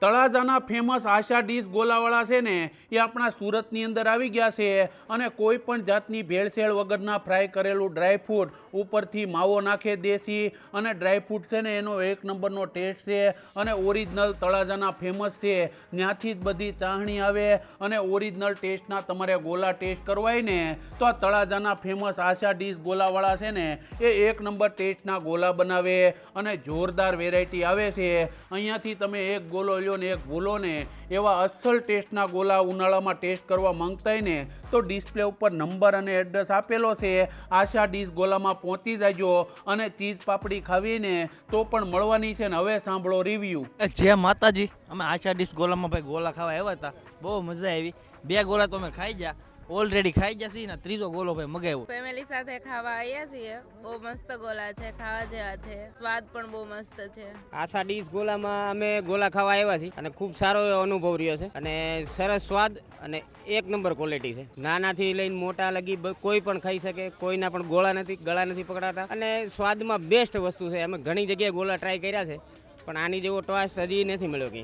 તળાજાના famous આશા dish ગોલાવાળા છે ને એ આપણા સુરતની અંદર આવી ગયા છે અને કોઈ પણ જાતની ભેળસેળ વગરના ફ્રાય કરેલું ડ્રાયફ્રૂટ ઉપરથી માવો નાખે દેશી અને ડ્રાયફ્રૂટ છે ને એનો એક નંબરનો ટેસ્ટ છે અને ઓરિજિનલ તળાજાના ફેમસ છે. ત્યાંથી જ બધી ચાહણી આવે અને ઓરિજિનલ ટેસ્ટના તમારે ગોલા ટેસ્ટ કરવા હોય ને તો આ તળાજાના ફેમસ આશા ડીશ ગોલાવાળા છે ને એ એક નંબર ટેસ્ટના ગોલા બનાવે અને જોરદાર વેરાયટી આવે છે. અહીંયાથી તમે એક ગોલો લ્યો ને એક ભૂલો ને એવા અસલ ટેસ્ટના ગોલા ઉનાળામાં ટેસ્ટ કરવા માંગતા હોય ને તો ડિસ્પ્લે ઉપર નંબર અને એડ્રેસ આપેલો છે. આશા ડીશ ગોલામાં પહોંચી જાજો અને ચીઝ પાપડી ખાવીને તો પણ મળવાની છે ને. હવે સાંભળો રિવ્યુ. જય માતાજી. અમે આશા ડીશ ગોલામાં ભાઈ ગોલા ખાવા આવ્યા હતા, બહુ મજા આવી. 2 ગોલા તો અમે ખાઈ ગયા, ઓલરેડી ખાઈ ગયા છીએ ને 3જો ગોલો ભાઈ મગાવ્યો. ફેમિલી સાથે ખાવા આવ્યા છીએ. બહુ મસ્ત ગોલા છે, ખાવા જેવા છે, સ્વાદ પણ બહુ મસ્ત છે. આશા ડીશ ગોલામાં અમે ગોલા ખાવા આવ્યા છીએ અને ખૂબ સારો એવો અનુભવ રહ્યો છે અને સરસ સ્વાદ અને એક નંબર ક્વોલિટી છે. નાનાથી લઈને મોટા લગી કોઈ પણ ખાઈ શકે, કોઈના પણ ગળા નથી પકડાતા અને સ્વાદમાં બેસ્ટ વસ્તુ છે. અમે ઘણી જગ્યાએ ગોલા ટ્રાય કર્યા છે પણ આની જેવો ટેસ્ટ હજી નથી મળ્યો ક્યાંય.